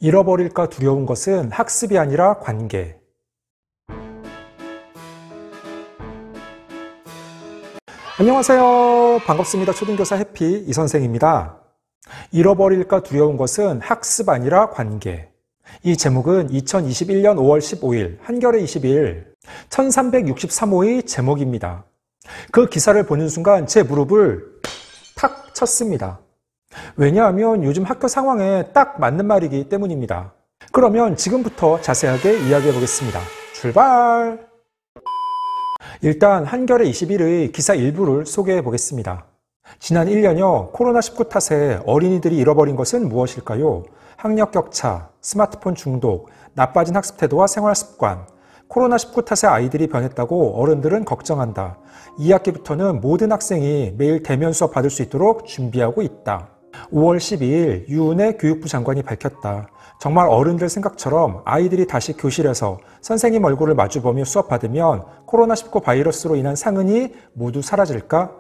잃어버릴까 두려운 것은 학습이 아니라 관계. 안녕하세요. 반갑습니다. 초등교사 해피 이선생입니다. 잃어버릴까 두려운 것은 학습 아니라 관계. 이 제목은 2021년 5월 15일 한겨레 21 1363호의 제목입니다. 그 기사를 보는 순간 제 무릎을 탁 쳤습니다. 왜냐하면 요즘 학교 상황에 딱 맞는 말이기 때문입니다. 그러면 지금부터 자세하게 이야기해 보겠습니다. 출발! 일단 한겨레 21의 기사 일부를 소개해 보겠습니다. 지난 1년여 코로나19 탓에 어린이들이 잃어버린 것은 무엇일까요? 학력 격차, 스마트폰 중독, 나빠진 학습 태도와 생활 습관, 코로나19 탓에 아이들이 변했다고 어른들은 걱정한다. 2학기부터는 모든 학생이 매일 대면 수업 받을 수 있도록 준비하고 있다. 5월 12일 유은혜 교육부 장관이 밝혔다. 정말 어른들 생각처럼 아이들이 다시 교실에서 선생님 얼굴을 마주보며 수업받으면 코로나19 바이러스로 인한 상흔이 모두 사라질까?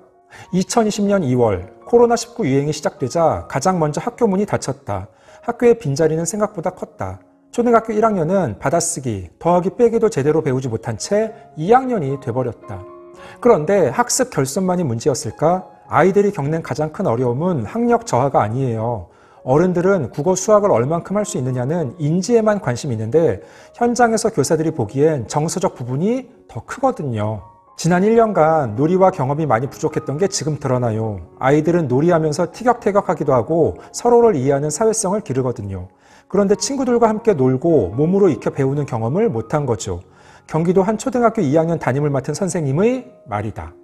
2020년 2월 코로나19 유행이 시작되자 가장 먼저 학교 문이 닫혔다. 학교의 빈자리는 생각보다 컸다. 초등학교 1학년은 받아쓰기, 더하기 빼기도 제대로 배우지 못한 채 2학년이 돼버렸다. 그런데 학습 결손만이 문제였을까? 아이들이 겪는 가장 큰 어려움은 학력 저하가 아니에요. 어른들은 국어 수학을 얼만큼 할 수 있느냐는 인지에만 관심이 있는데 현장에서 교사들이 보기엔 정서적 부분이 더 크거든요. 지난 1년간 놀이와 경험이 많이 부족했던 게 지금 드러나요. 아이들은 놀이하면서 티격태격하기도 하고 서로를 이해하는 사회성을 기르거든요. 그런데 친구들과 함께 놀고 몸으로 익혀 배우는 경험을 못한 거죠. 경기도 한 초등학교 2학년 담임을 맡은 선생님의 말이다.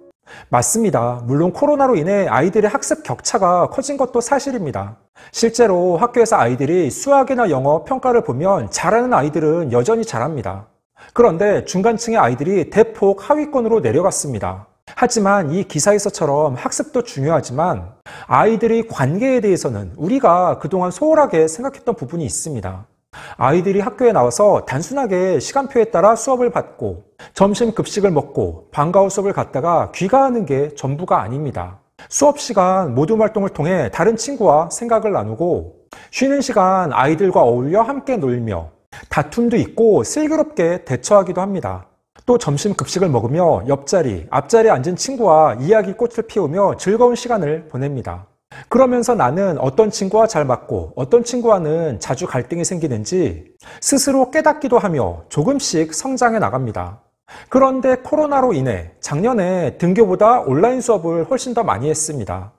맞습니다. 물론 코로나로 인해 아이들의 학습 격차가 커진 것도 사실입니다. 실제로 학교에서 아이들이 수학이나 영어 평가를 보면 잘하는 아이들은 여전히 잘합니다. 그런데 중간층의 아이들이 대폭 하위권으로 내려갔습니다. 하지만 이 기사에서처럼 학습도 중요하지만 아이들의 관계에 대해서는 우리가 그동안 소홀하게 생각했던 부분이 있습니다. 아이들이 학교에 나와서 단순하게 시간표에 따라 수업을 받고 점심 급식을 먹고 방과 후 수업을 갔다가 귀가하는 게 전부가 아닙니다. 수업 시간 모둠 활동을 통해 다른 친구와 생각을 나누고 쉬는 시간 아이들과 어울려 함께 놀며 다툼도 있고 슬기롭게 대처하기도 합니다. 또 점심 급식을 먹으며 옆자리, 앞자리에 앉은 친구와 이야기꽃을 피우며 즐거운 시간을 보냅니다. 그러면서 나는 어떤 친구와 잘 맞고 어떤 친구와는 자주 갈등이 생기는지 스스로 깨닫기도 하며 조금씩 성장해 나갑니다. 그런데 코로나로 인해 작년에 등교보다 온라인 수업을 훨씬 더 많이 했습니다.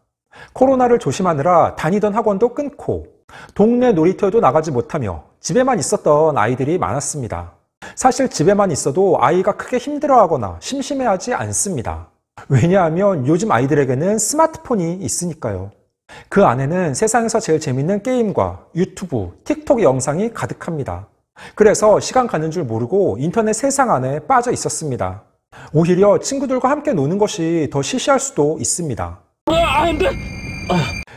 코로나를 조심하느라 다니던 학원도 끊고 동네 놀이터에도 나가지 못하며 집에만 있었던 아이들이 많았습니다. 사실 집에만 있어도 아이가 크게 힘들어하거나 심심해하지 않습니다. 왜냐하면 요즘 아이들에게는 스마트폰이 있으니까요. 그 안에는 세상에서 제일 재밌는 게임과 유튜브, 틱톡 영상이 가득합니다. 그래서 시간 가는 줄 모르고 인터넷 세상 안에 빠져 있었습니다. 오히려 친구들과 함께 노는 것이 더 시시할 수도 있습니다.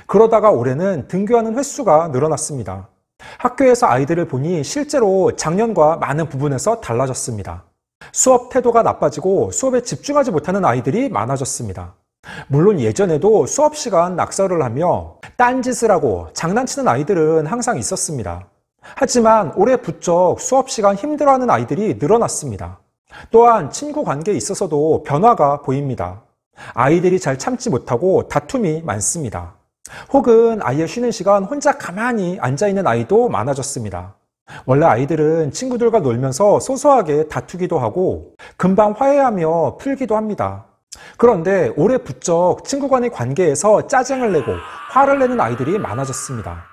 그러다가 올해는 등교하는 횟수가 늘어났습니다. 학교에서 아이들을 보니 실제로 작년과 많은 부분에서 달라졌습니다. 수업 태도가 나빠지고 수업에 집중하지 못하는 아이들이 많아졌습니다. 물론 예전에도 수업 시간 낙서를 하며 딴짓을 하고 장난치는 아이들은 항상 있었습니다. 하지만 올해 부쩍 수업 시간 힘들어하는 아이들이 늘어났습니다. 또한 친구 관계에 있어서도 변화가 보입니다. 아이들이 잘 참지 못하고 다툼이 많습니다. 혹은 아예 쉬는 시간 혼자 가만히 앉아있는 아이도 많아졌습니다. 원래 아이들은 친구들과 놀면서 소소하게 다투기도 하고 금방 화해하며 풀기도 합니다. 그런데 올해 부쩍 친구 간의 관계에서 짜증을 내고 화를 내는 아이들이 많아졌습니다.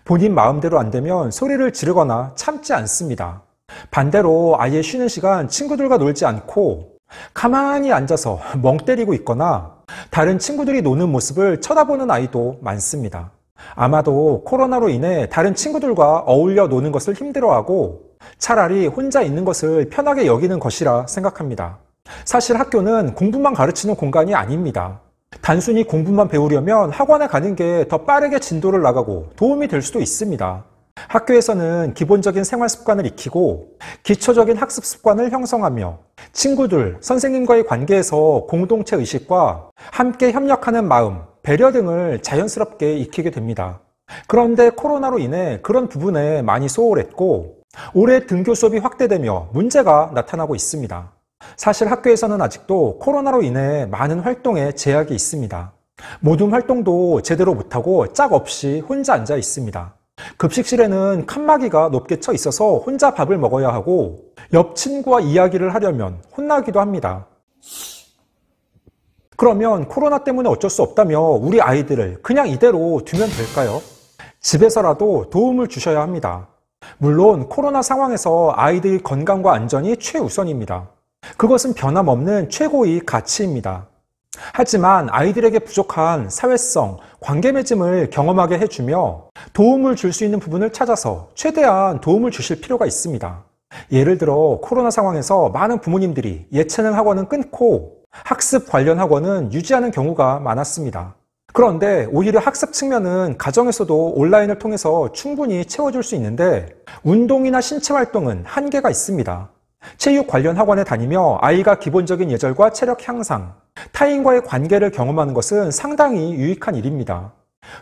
본인 마음대로 안 되면 소리를 지르거나 참지 않습니다. 반대로 아예 쉬는 시간 친구들과 놀지 않고 가만히 앉아서 멍 때리고 있거나 다른 친구들이 노는 모습을 쳐다보는 아이도 많습니다. 아마도 코로나로 인해 다른 친구들과 어울려 노는 것을 힘들어하고 차라리 혼자 있는 것을 편하게 여기는 것이라 생각합니다. 사실 학교는 공부만 가르치는 공간이 아닙니다. 단순히 공부만 배우려면 학원에 가는 게 더 빠르게 진도를 나가고 도움이 될 수도 있습니다. 학교에서는 기본적인 생활 습관을 익히고 기초적인 학습 습관을 형성하며 친구들, 선생님과의 관계에서 공동체 의식과 함께 협력하는 마음, 배려 등을 자연스럽게 익히게 됩니다. 그런데 코로나로 인해 그런 부분에 많이 소홀했고 올해 등교 수업이 확대되며 문제가 나타나고 있습니다. 사실 학교에서는 아직도 코로나로 인해 많은 활동에 제약이 있습니다. 모든 활동도 제대로 못하고 짝 없이 혼자 앉아 있습니다. 급식실에는 칸막이가 높게 쳐 있어서 혼자 밥을 먹어야 하고 옆 친구와 이야기를 하려면 혼나기도 합니다. 그러면 코로나 때문에 어쩔 수 없다며 우리 아이들을 그냥 이대로 두면 될까요? 집에서라도 도움을 주셔야 합니다. 물론 코로나 상황에서 아이들의 건강과 안전이 최우선입니다. 그것은 변함없는 최고의 가치입니다. 하지만 아이들에게 부족한 사회성, 관계 맺음을 경험하게 해주며 도움을 줄 수 있는 부분을 찾아서 최대한 도움을 주실 필요가 있습니다. 예를 들어 코로나 상황에서 많은 부모님들이 예체능 학원은 끊고 학습 관련 학원은 유지하는 경우가 많았습니다. 그런데 오히려 학습 측면은 가정에서도 온라인을 통해서 충분히 채워줄 수 있는데 운동이나 신체 활동은 한계가 있습니다. 체육 관련 학원에 다니며 아이가 기본적인 예절과 체력 향상, 타인과의 관계를 경험하는 것은 상당히 유익한 일입니다.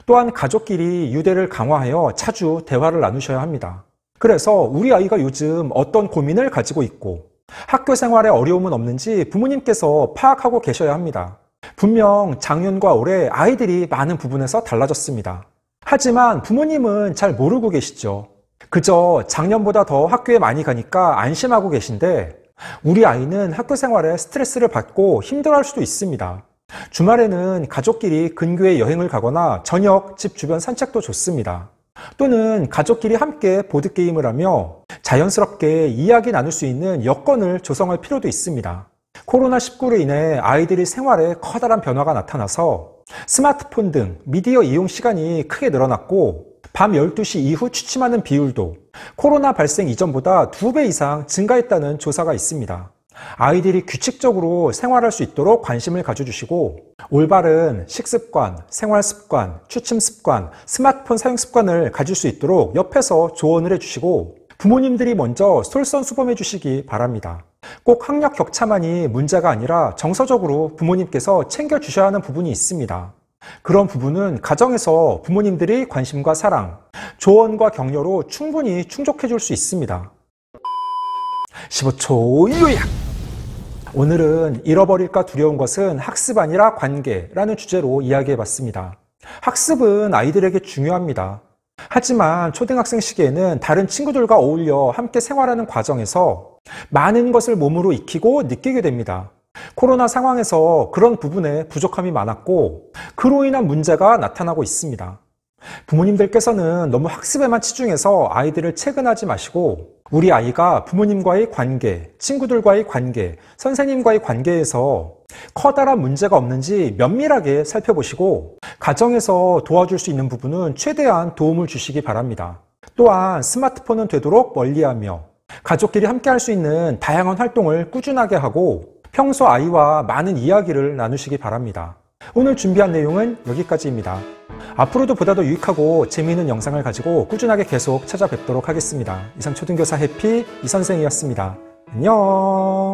또한 가족끼리 유대를 강화하여 자주 대화를 나누셔야 합니다. 그래서 우리 아이가 요즘 어떤 고민을 가지고 있고 학교 생활에 어려움은 없는지 부모님께서 파악하고 계셔야 합니다. 분명 작년과 올해 아이들이 많은 부분에서 달라졌습니다. 하지만 부모님은 잘 모르고 계시죠. 그저 작년보다 더 학교에 많이 가니까 안심하고 계신데 우리 아이는 학교 생활에 스트레스를 받고 힘들어할 수도 있습니다. 주말에는 가족끼리 근교에 여행을 가거나 저녁 집 주변 산책도 좋습니다. 또는 가족끼리 함께 보드게임을 하며 자연스럽게 이야기 나눌 수 있는 여건을 조성할 필요도 있습니다. 코로나19로 인해 아이들의 생활에 커다란 변화가 나타나서 스마트폰 등 미디어 이용 시간이 크게 늘어났고 밤 12시 이후 취침하는 비율도 코로나 발생 이전보다 2배 이상 증가했다는 조사가 있습니다. 아이들이 규칙적으로 생활할 수 있도록 관심을 가져주시고 올바른 식습관, 생활습관, 취침습관, 스마트폰 사용습관을 가질 수 있도록 옆에서 조언을 해주시고 부모님들이 먼저 솔선수범해 주시기 바랍니다. 꼭 학력 격차만이 문제가 아니라 정서적으로 부모님께서 챙겨주셔야 하는 부분이 있습니다. 그런 부분은 가정에서 부모님들이 관심과 사랑, 조언과 격려로 충분히 충족해 줄 수 있습니다. 15초 요약! 오늘은 잃어버릴까 두려운 것은 학습 아니라 관계라는 주제로 이야기해 봤습니다. 학습은 아이들에게 중요합니다. 하지만 초등학생 시기에는 다른 친구들과 어울려 함께 생활하는 과정에서 많은 것을 몸으로 익히고 느끼게 됩니다. 코로나 상황에서 그런 부분에 부족함이 많았고 그로 인한 문제가 나타나고 있습니다. 부모님들께서는 너무 학습에만 치중해서 아이들을 체근하지 마시고 우리 아이가 부모님과의 관계, 친구들과의 관계, 선생님과의 관계에서 커다란 문제가 없는지 면밀하게 살펴보시고 가정에서 도와줄 수 있는 부분은 최대한 도움을 주시기 바랍니다. 또한 스마트폰은 되도록 멀리하며 가족끼리 함께 할 수 있는 다양한 활동을 꾸준하게 하고 평소 아이와 많은 이야기를 나누시기 바랍니다. 오늘 준비한 내용은 여기까지입니다. 앞으로도 보다 더 유익하고 재미있는 영상을 가지고 꾸준하게 계속 찾아뵙도록 하겠습니다. 이상 초등교사 해피 이선생이었습니다. 안녕.